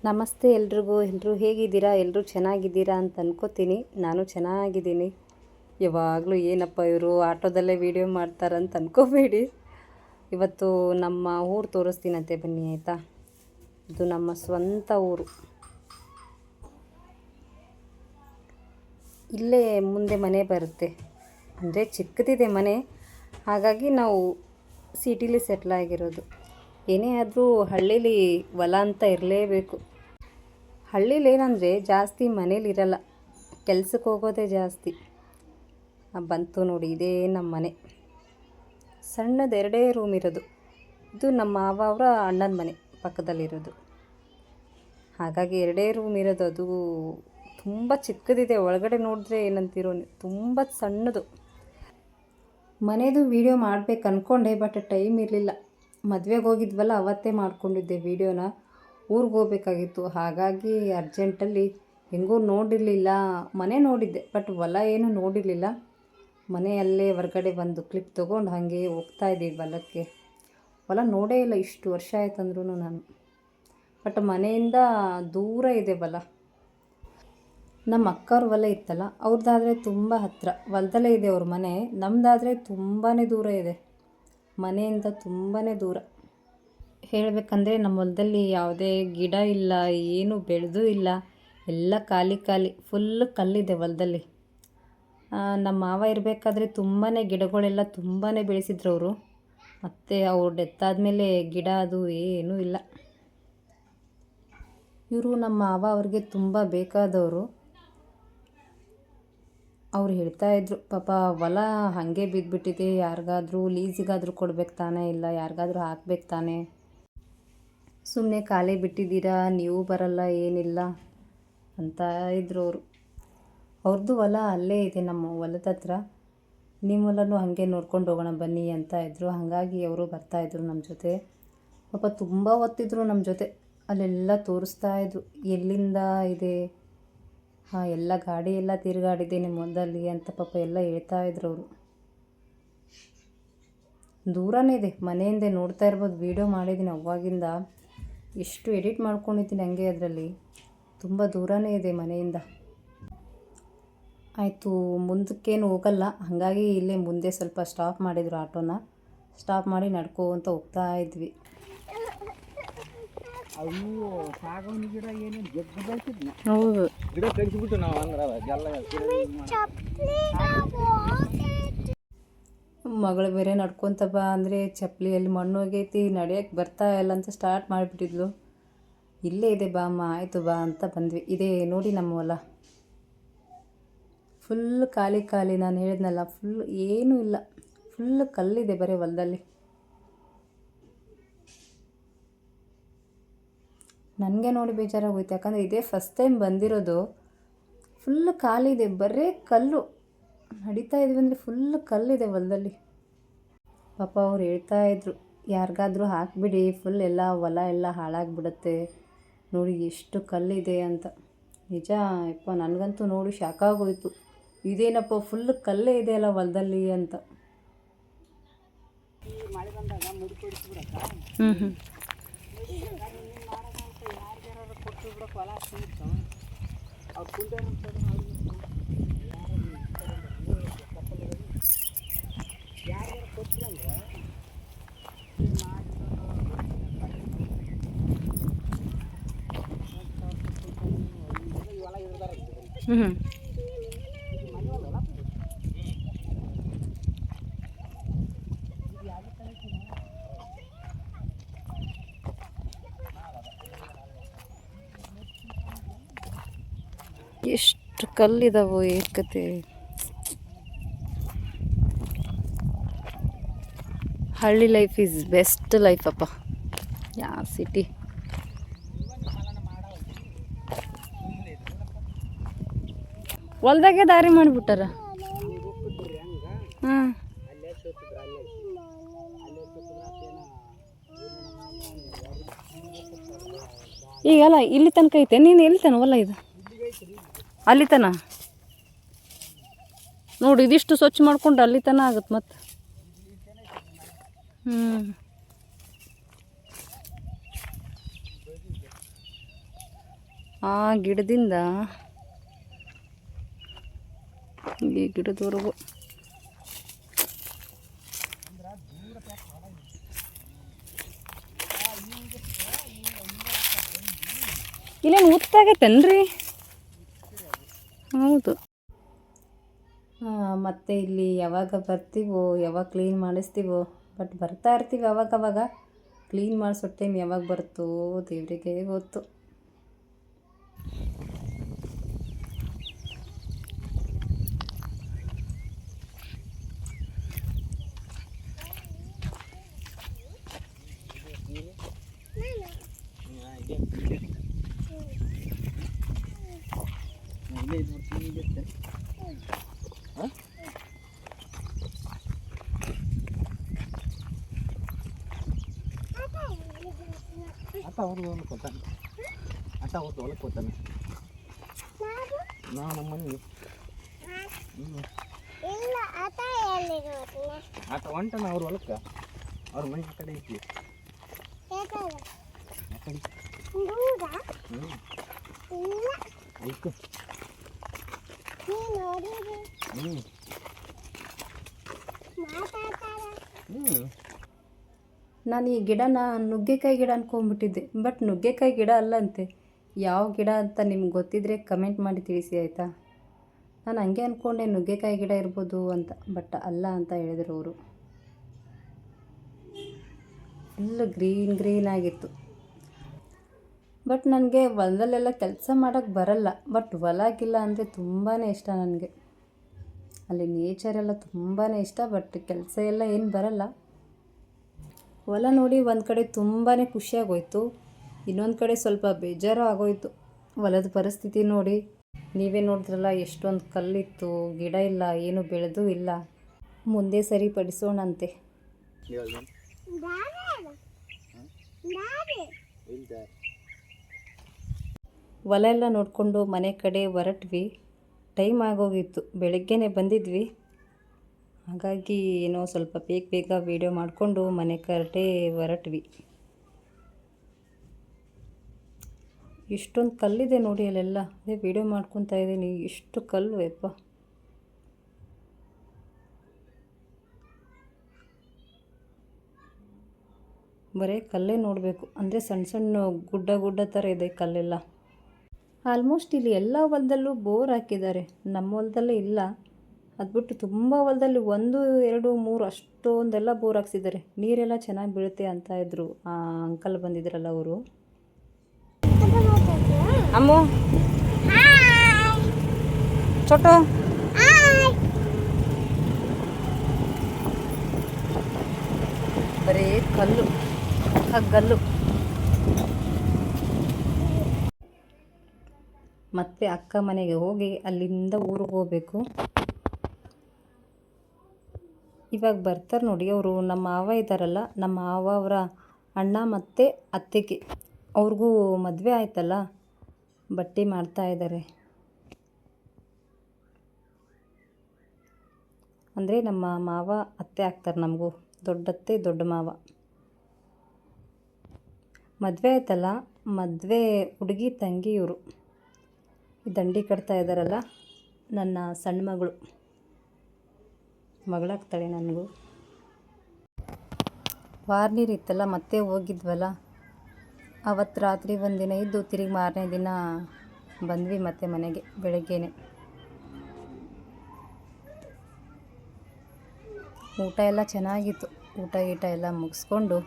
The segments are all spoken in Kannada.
ನಮಸ್ತೆ ಎಲ್ರಿಗೂ. ಎಲ್ಲರೂ ಹೇಗಿದ್ದೀರಾ? ಎಲ್ಲರೂ ಚೆನ್ನಾಗಿದ್ದೀರಾ ಅಂತ ಅನ್ಕೋತೀನಿ. ನಾನು ಚೆನ್ನಾಗಿದ್ದೀನಿ. ಯಾವಾಗಲೂ ಏನಪ್ಪ ಇವರು ಆಟೋದಲ್ಲೇ ವೀಡಿಯೋ ಮಾಡ್ತಾರಂತ ಅನ್ಕೋಬೇಡಿ. ಇವತ್ತು ನಮ್ಮ ಊರು ತೋರಿಸ್ತೀನಂತೆ ಬನ್ನಿ, ಆಯಿತಾ? ಇದು ನಮ್ಮ ಸ್ವಂತ ಊರು. ಇಲ್ಲೇ ಮುಂದೆ ಮನೆ ಬರುತ್ತೆ, ಅಂದರೆ ಚಿಕ್ಕದಿದೆ ಮನೆ, ಹಾಗಾಗಿ ನಾವು ಸಿಟಿಲಿ ಸೆಟ್ಲ್ ಆಗಿರೋದು. ಏನೇ ಆದರೂ ಹಳ್ಳೀಲಿ ಹೊಲ ಅಂತ ಇರಲೇಬೇಕು. ಹಳ್ಳೀಲಿ ಏನಂದರೆ ಜಾಸ್ತಿ ಮನೇಲಿರಲ್ಲ, ಕೆಲ್ಸಕ್ಕೆ ಹೋಗೋದೇ ಜಾಸ್ತಿ. ಬಂತು ನೋಡಿ, ಇದೇ ನಮ್ಮ ಮನೆ. ಸಣ್ಣದು 2 ರೂಮ್ ಇರೋದು. ಇದು ನಮ್ಮ ಮಾವ ಅವರ ಅಣ್ಣನ ಮನೆ ಪಕ್ಕದಲ್ಲಿರೋದು. ಹಾಗಾಗಿ 2 ರೂಮ್ ಇರೋದು. ಅದು ತುಂಬ ಚಿಕ್ಕದಿದೆ. ಒಳಗಡೆ ನೋಡಿದ್ರೆ ಏನಂತೀರೋ, ತುಂಬ ಸಣ್ಣದು. ಮನೆಯದು ವೀಡಿಯೋ ಮಾಡಬೇಕು ಅಂದ್ಕೊಂಡೆ, ಬಟ್ ಟೈಮ್ ಇರಲಿಲ್ಲ. ಮದುವೆಗೆ ಹೋಗಿದ್ವಲ್ಲ, ಅವತ್ತೇ ಮಾಡ್ಕೊಂಡಿದ್ದೆ ವೀಡಿಯೋನ. ಊರಿಗೆ ಹೋಗ್ಬೇಕಾಗಿತ್ತು, ಹಾಗಾಗಿ ಅರ್ಜೆಂಟಲ್ಲಿ ಹೆಂಗೂ ನೋಡಿರಲಿಲ್ಲ. ಮನೆ ನೋಡಿದ್ದೆ, ಬಟ್ ಹೊಲ ಏನು ನೋಡಿರಲಿಲ್ಲ. ಮನೆಯಲ್ಲೇ ಹೊರಗಡೆ ಒಂದು ಕ್ಲಿಪ್ ತೊಗೊಂಡು ಹಾಗೆ ಹೋಗ್ತಾಯಿದ್ದೀವಿ ಹೊಲಕ್ಕೆ. ಹೊಲ ನೋಡೇ ಇಲ್ಲ, ಇಷ್ಟು ವರ್ಷ ಆಯ್ತಂದ್ರೂ ನಾನು. ಬಟ್ ಮನೆಯಿಂದ ದೂರ ಇದೆ ಹೊಲ. ನಮ್ಮ ಅಕ್ಕವ್ರ ಹೊಲ ಇತ್ತಲ್ಲ, ಅವ್ರದ್ದಾದರೆ ತುಂಬ ಹತ್ತಿರ, ಹೊಲದಲ್ಲೇ ಇದೆ ಅವ್ರ ಮನೆ. ನಮ್ಮದಾದರೆ ತುಂಬಾ ದೂರ ಇದೆ, ಮನೆಯಿಂದ ತುಂಬಾ ದೂರ. ಹೇಳಬೇಕಂದ್ರೆ ನಮ್ಮ ಹೊಲದಲ್ಲಿ ಯಾವುದೇ ಗಿಡ ಇಲ್ಲ, ಏನು ಬೆಳೆದೂ ಇಲ್ಲ, ಎಲ್ಲ ಖಾಲಿ ಖಾಲಿ, ಫುಲ್ ಕಲ್ಲಿದೆ ಹೊಲದಲ್ಲಿ. ನಮ್ಮ ಮಾವ ಇರಬೇಕಾದ್ರೆ ತುಂಬಾ ಗಿಡಗಳೆಲ್ಲ ತುಂಬಾ ಬೆಳೆಸಿದ್ರು ಅವರು. ಮತ್ತು ಅವ್ರು ಡೆತ್ ಆದಮೇಲೆ ಗಿಡ ಅದು ಏನೂ ಇಲ್ಲ. ಇವರು ನಮ್ಮ ಮಾವ ಅವ್ರಿಗೆ ತುಂಬ ಬೇಕಾದವರು. ಅವ್ರು ಹೇಳ್ತಾಯಿದ್ರು, ಪಾಪ ಹೊಲ ಹಾಗೆ ಬಿದ್ದುಬಿಟ್ಟಿದೆ, ಯಾರಿಗಾದ್ರೂ ಲೀಸಿಗಾದರೂ ಕೊಡ್ಬೇಕು ತಾನೇ, ಇಲ್ಲ ಯಾರಿಗಾದ್ರೂ ಹಾಕ್ಬೇಕು ತಾನೇ, ಸುಮ್ಮನೆ ಖಾಲಿ ಬಿಟ್ಟಿದ್ದೀರಾ, ನೀವು ಬರಲ್ಲ ಏನಿಲ್ಲ ಅಂತ ಇದ್ರು ಅವರು. ಅವ್ರದ್ದು ಹೊಲ ಅಲ್ಲೇ ಇದೆ ನಮ್ಮ ಹೊಲದ ಹತ್ರ. ನಿಮ್ಮ ಹೊಲನೂ ಹಾಗೆ ನೋಡ್ಕೊಂಡು ಹೋಗೋಣ ಬನ್ನಿ ಅಂತ ಇದ್ದರು. ಹಾಗಾಗಿ ಅವರು ಬರ್ತಾಯಿದ್ರು ನಮ್ಮ ಜೊತೆ. ಪಾಪ ತುಂಬ ಹೊತ್ತಿದ್ರು ನಮ್ಮ ಜೊತೆ. ಅಲ್ಲೆಲ್ಲ ತೋರಿಸ್ತಾಯಿದ್ರು, ಎಲ್ಲಿಂದ ಇದೆ, ಎಲ್ಲ ಗಾಡಿ ಎಲ್ಲ ತಿರುಗಾಡಿದೆ ನಿಮ್ಮ ಹೊಲದಲ್ಲಿ ಅಂತ ಪಾಪ ಎಲ್ಲ ಹೇಳ್ತಾಯಿದ್ರು ಅವರು. ದೂರನೇ ಇದೆ ಮನೆಯಿಂದ, ನೋಡ್ತಾ ಇರ್ಬೋದು. ವೀಡಿಯೋ ಮಾಡಿದ್ದೀನಿ ಅವಾಗಿಂದ, ಎಷ್ಟು ಎಡಿಟ್ ಮಾಡ್ಕೊಂಡಿದ್ದೀನಿ ಹಂಗೆ. ಅದರಲ್ಲಿ ತುಂಬ ದೂರನೇ ಇದೆ ಮನೆಯಿಂದ. ಆಯಿತು, ಮುಂದಕ್ಕೇನು ಹೋಗಲ್ಲ, ಹಾಗಾಗಿ ಇಲ್ಲೇ ಮುಂದೆ ಸ್ವಲ್ಪ ಸ್ಟಾಪ್ ಮಾಡಿದರು ಆಟೋನ. ಸ್ಟಾಪ್ ಮಾಡಿ ನಡ್ಕೋಂತ ಹೋಗ್ತಾ ಇದ್ವಿ. ಹೌದು, ಮಗಳು ಬೇರೆ ನಡ್ಕೊತ ಬಾ ಅಂದರೆ ಚಪ್ಪಲಿಯಲ್ಲಿ ಮಣ್ಣು ಹೋಗೈತಿ, ನಡೆಯೋಕ್ಕೆ ಬರ್ತಾ ಇಲ್ಲ ಅಂತ ಸ್ಟಾರ್ಟ್ ಮಾಡಿಬಿಟ್ಟಿದ್ಲು. ಇಲ್ಲೇ ಇದೆ ಬಾ ಅಮ್ಮ, ಆಯಿತು ಬಾ ಅಂತ ಬಂದ್ವಿ. ಇದೇ ನೋಡಿ ನಮ್ಮ ಹೊಲ, ಫುಲ್ ಖಾಲಿ ಖಾಲಿ. ನಾನು ಹೇಳಿದ್ನಲ್ಲ, ಫುಲ್ ಏನೂ ಇಲ್ಲ, ಫುಲ್ ಕಲ್ಲಿದೆ ಬರೀ ಹೊಲದಲ್ಲಿ. ನನಗೆ ನೋಡಿ ಬೇಜಾರಾಗೋಯ್ತು, ಯಾಕಂದರೆ ಇದೇ ಫಸ್ಟ್ ಟೈಮ್ ಬಂದಿರೋದು. ಫುಲ್ ಖಾಲಿ ಇದೆ, ಬರೀ ಕಲ್ಲು. ನಡೀತಾ ಇದ್ವಿ ಅಂದರೆ ಫುಲ್ ಕಲ್ಲಿದೆ ಹೊಲದಲ್ಲಿ. ಪಾಪ ಅವ್ರು ಹೇಳ್ತಾಯಿದ್ರು, ಯಾರಿಗಾದ್ರೂ ಹಾಕಿಬಿಡಿ, ಫುಲ್ ಎಲ್ಲ ಹೊಲ ಎಲ್ಲ ಹಾಳಾಗಿಬಿಡುತ್ತೆ, ನೋಡಿ ಎಷ್ಟು ಕಲ್ಲಿದೆ ಅಂತ. ನಿಜ ಯಪ್ಪ, ನನಗಂತೂ ನೋಡಿ ಶಾಕಾಗೋಯ್ತು. ಇದೇನಪ್ಪ ಫುಲ್ ಕಲ್ಲೇ ಇದೆ ಅಲ್ಲ ಹೊಲದಲ್ಲಿ ಅಂತ. ಎಷ್ಟು ಕಲ್ಲಿದಾವೋ ಏಕತೆ. ಹಳ್ಳಿ ಲೈಫ್ ಈಸ್ ಬೆಸ್ಟ್ ಲೈಫ್ ಅಪ್ಪ, ಯಾ ಸಿಟಿ. ಹೊಲ್ದಾಗೆ ದಾರಿ ಮಾಡಿಬಿಟ್ಟಾರ. ಹಾಂ, ಈಗಲ್ಲ ಇಲ್ಲಿ ತನಕ ಐತೆ. ನೀನು ಎಲ್ಲಿ ತನ ಹೊಲ ಇದು? ಅಲ್ಲಿ ತನ ನೋಡಿ, ಇದಿಷ್ಟು ಸ್ವಚ್ಛ ಮಾಡ್ಕೊಂಡು ಅಲ್ಲಿ ತನ ಆಗುತ್ತೆ ಮತ್ತೆ. ಆ ಗಿಡದಿಂದ ಈ ಗಿಡದವರೆಗೂ ಇಲ್ಲೇನು ಉತ್ತಾಗೈತೇನ್ರಿ? ಹೌದು. ಮತ್ತು ಇಲ್ಲಿ ಯಾವಾಗ ಬರ್ತೀವೋ, ಯಾವಾಗ ಕ್ಲೀನ್ ಮಾಡಿಸ್ತೀವೋ, ಬಟ್ ಬರ್ತಾ ಇರ್ತೀವಿ ಅವಾಗವಾಗ. ಕ್ಲೀನ್ ಮಾಡಿಸೋ ಟೈಮ್ ಯಾವಾಗ ಬರುತ್ತೋ ದೇವರಿಗೆ ಗೊತ್ತು. ಆಟ ಅವ್ರಿಗೆ ಹೊಲಕ್ಕೆ ಹೋಗ್ತಾನೆ, ಆಟ ಅವ್ರಿಗೆ ಹೊಲಕ್ಕೆ ಹೋಗ್ತಾನೆ. ನಮ್ಮ ಮನೆ ಆಟ ಹೊಂಟನ ಅವ್ರ ಹೊಲಕ್ಕೆ, ಅವ್ರ ಮನೆ ಆ ಕಡೆ ಐತಿ. ನಾನು ಈ ಗಿಡನ ನುಗ್ಗೆಕಾಯಿ ಗಿಡ ಅಂದ್ಕೊಂಡ್ಬಿಟ್ಟಿದ್ದೆ, ಬಟ್ ನುಗ್ಗೆಕಾಯಿ ಗಿಡ ಅಲ್ಲಂತೆ. ಯಾವ ಗಿಡ ಅಂತ ನಿಮ್ಗೆ ಗೊತ್ತಿದ್ದರೆ ಕಮೆಂಟ್ ಮಾಡಿ ತಿಳಿಸಿ ಆಯಿತಾ. ನಾನು ಹಂಗೆ ಅಂದ್ಕೊಂಡೆ ನುಗ್ಗೆಕಾಯಿ ಗಿಡ ಇರ್ಬೋದು ಅಂತ, ಬಟ್ ಅಲ್ಲ ಅಂತ ಹೇಳಿದರು ಅವರು. ಫುಲ್ಲು ಗ್ರೀನ್ ಆಗಿತ್ತು. ಬಟ್ ನನಗೆ ಹೊಲದಲ್ಲೆಲ್ಲ ಕೆಲಸ ಮಾಡೋಕ್ಕೆ ಬರಲ್ಲ, ಬಟ್ ಹೊಲಗಿಲ್ಲ ಅಂದರೆ ತುಂಬಾ ಇಷ್ಟ ನನಗೆ. ಅಲ್ಲಿ ನೇಚರೆಲ್ಲ ತುಂಬಾ ಇಷ್ಟ, ಬಟ್ ಕೆಲಸ ಎಲ್ಲ ಏನು ಬರಲ್ಲ. ಹೊಲ ನೋಡಿ ಒಂದು ಕಡೆ ತುಂಬಾ ಖುಷಿಯಾಗೋಯ್ತು, ಇನ್ನೊಂದು ಕಡೆ ಸ್ವಲ್ಪ ಬೇಜಾರು ಆಗೋಯ್ತು. ಹೊಲದ ಪರಿಸ್ಥಿತಿ ನೋಡಿ ನೀವೇ ನೋಡಿದ್ರಲ್ಲ, ಎಷ್ಟೊಂದು ಕಲ್ಲಿತ್ತು, ಗಿಡ ಇಲ್ಲ, ಏನು ಬೆಳೆದೂ ಇಲ್ಲ. ಮುಂದೆ ಸರಿಪಡಿಸೋಣಂತೆ. ಹೊಲ ಎಲ್ಲ ನೋಡಿಕೊಂಡು ಮನೆ ಕಡೆ ಹೊರಟ್ವಿ. ಟೈಮ್ ಆಗೋಗಿತ್ತು, ಬೆಳಗ್ಗೆನೇ ಬಂದಿದ್ವಿ. ಹಾಗಾಗಿ ಏನೋ ಸ್ವಲ್ಪ ಬೇಗ ವೀಡಿಯೋ ಮಾಡಿಕೊಂಡು ಮನೆ ಕಡೆ ಹೊರಟ್ವಿ. ಇಷ್ಟೊಂದು ಕಲ್ಲಿದೆ ನೋಡಿ ಅಲ್ಲೆಲ್ಲ, ಅದೇ ವೀಡಿಯೋ ಮಾಡ್ಕೊತಾ ಇದ್ದೀನಿ. ಎಷ್ಟು ಕಲ್ಲು ಯಪ್ಪ. ಬರೀ ಕಲ್ಲೇ ನೋಡಬೇಕು, ಅಂದರೆ ಸಣ್ಣ ಸಣ್ಣ ಗುಡ್ಡ ಥರ ಇದೆ ಕಲ್ಲೆಲ್ಲ. ಆಲ್ಮೋಸ್ಟ್ ಇಲ್ಲಿ ಎಲ್ಲ ಹೊಲದಲ್ಲೂ ಬೋರ್ ಹಾಕಿದ್ದಾರೆ, ನಮ್ಮ ಹೊಲದಲ್ಲೇ ಇಲ್ಲ. ಅದು ಬಿಟ್ಟು ತುಂಬ ಹೊಲದಲ್ಲಿ 1, 2, 3 ಅಷ್ಟೊಂದೆಲ್ಲ ಬೋರ್ ಹಾಕ್ಸಿದ್ದಾರೆ. ನೀರೆಲ್ಲ ಚೆನ್ನಾಗಿ ಬೀಳುತ್ತೆ ಅಂತ ಇದ್ರು ಆ ಅಂಕಲ್ ಬಂದಿದ್ರಲ್ಲ ಅವರು. ಅಮ್ಮು ಚೋಟು ಬರೀ ಕಲ್ಲು ಹಗ್ಗಲ್ಲು. ಮತ್ತೆ ಅಕ್ಕ ಮನೆಗೆ ಹೋಗಿ ಅಲ್ಲಿಂದ ಊರಿಗೆ ಹೋಗಬೇಕು. ಇವಾಗ ಬರ್ತಾರೆ ನೋಡಿ ಅವರು. ನಮ್ಮ ಮಾವ ಇದ್ದಾರಲ್ಲ, ನಮ್ಮ ಮಾವ ಅವರ ಅಣ್ಣ ಮತ್ತು ಅತ್ತೆಗೆ, ಅವ್ರಿಗೂ ಮದುವೆ ಆಯ್ತಲ್ಲ, ಬಟ್ಟೆ ಮಾಡ್ತಾ ಇದ್ದಾರೆ. ಅಂದರೆ ನಮ್ಮ ಮಾವ ಅತ್ತೆ ಆಗ್ತಾರೆ ನಮಗೂ, ದೊಡ್ಡತ್ತೆ ದೊಡ್ಡ ಮಾವ. ಮದುವೆ ಆಯ್ತಲ್ಲ, ಮದುವೆ ಹುಡುಗಿ ತಂಗಿ ಇವರು. ದಂಡಿ ಕಟ್ತಾ ಇದ್ದಾರಲ್ಲ, ನನ್ನ ಸಣ್ಣ ಮಗಳಾಗ್ತಾಳೆ ನನಗೂ. ವಾರ್ನೀರು ಇತ್ತಲ್ಲ, ಮತ್ತೆ ಹೋಗಿದ್ವಲ್ಲ, ಅವತ್ತು ರಾತ್ರಿ ಒಂದಿನ ಇದ್ದು ತಿರುಗಿ ಮಾರನೇ ದಿನ ಬಂದ್ವಿ ಮತ್ತೆ ಮನೆಗೆ ಬೆಳಗ್ಗೆನೆ. ಊಟ ಎಲ್ಲ ಚೆನ್ನಾಗಿತ್ತು. ಊಟ ಎಲ್ಲ ಮುಗಿಸ್ಕೊಂಡು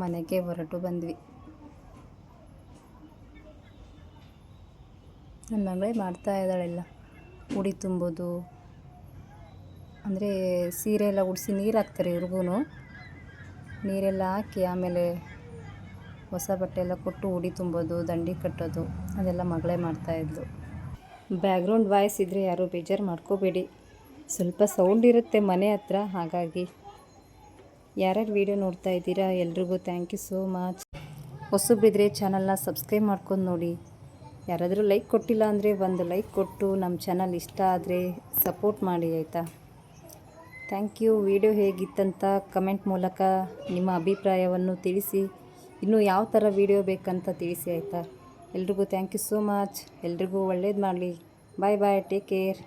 ಮನೆಗೆ ಹೊರಟು ಬಂದ್ವಿ. ನನ್ನ ಮಗಳೇ ಮಾಡ್ತಾ ಇದ್ದಾಳೆಲ್ಲ, ಉಡಿ ತುಂಬೋದು, ಅಂದರೆ ಸೀರೆ ಎಲ್ಲ ಉಡಿಸಿ ನೀರು ಹಾಕ್ತಾರೆ ಇವ್ರಿಗೂ. ನೀರೆಲ್ಲ ಹಾಕಿ ಆಮೇಲೆ ಹೊಸ ಬಟ್ಟೆ ಎಲ್ಲ ಕೊಟ್ಟು ಉಡಿ ತುಂಬೋದು, ದಂಡಿ ಕಟ್ಟೋದು, ಅದೆಲ್ಲ ಮಗಳೇ ಮಾಡ್ತಾಯಿದ್ಲು. ಬ್ಯಾಕ್ಗ್ರೌಂಡ್ ವಾಯ್ಸ್ ಇದ್ದರೆ ಯಾರೂ ಬೇಜಾರು ಮಾಡ್ಕೋಬೇಡಿ, ಸ್ವಲ್ಪ ಸೌಂಡ್ ಇರುತ್ತೆ ಮನೆ ಹತ್ರ. ಹಾಗಾಗಿ ಯಾರ್ಯಾರು ವೀಡಿಯೋ ನೋಡ್ತಾ ಇದ್ದೀರಾ ಎಲ್ರಿಗೂ ಥ್ಯಾಂಕ್ ಯು ಸೋ ಮಚ್. ಹೊಸಬ್ರಿದ್ರೆ ಚಾನಲ್ನ ಸಬ್ಸ್ಕ್ರೈಬ್ ಮಾಡ್ಕೊಂಡು ನೋಡಿ. ಯಾರಾದರೂ ಲೈಕ್ ಕೊಟ್ಟಿಲ್ಲ ಅಂದರೆ ಒಂದು ಲೈಕ್ ಕೊಟ್ಟು ನಮ್ಮ ಚಾನಲ್ ಇಷ್ಟ ಆದರೆ ಸಪೋರ್ಟ್ ಮಾಡಿ ಆಯಿತಾ. Thank you. ವಿಡಿಯೋ ಹೇಗಿತ್ತಂತ ಕಮೆಂಟ್ ಮೂಲಕ ನಿಮ್ಮ ಅಭಿಪ್ರಾಯವನ್ನು ತಿಳಿಸಿ. ಇನ್ನೂ ಯಾವ ಥರ ವಿಡಿಯೋ ಬೇಕಂತ ತಿಳಿಸಿ ಆಯಿತಾ. ಎಲ್ರಿಗೂ ಥ್ಯಾಂಕ್ ಯು ಸೋ ಮಚ್. ಎಲ್ರಿಗೂ ಒಳ್ಳೇದು ಮಾಡಲಿ. ಬಾಯ್ ಬಾಯ್, ಟೇಕ್ ಕೇರ್.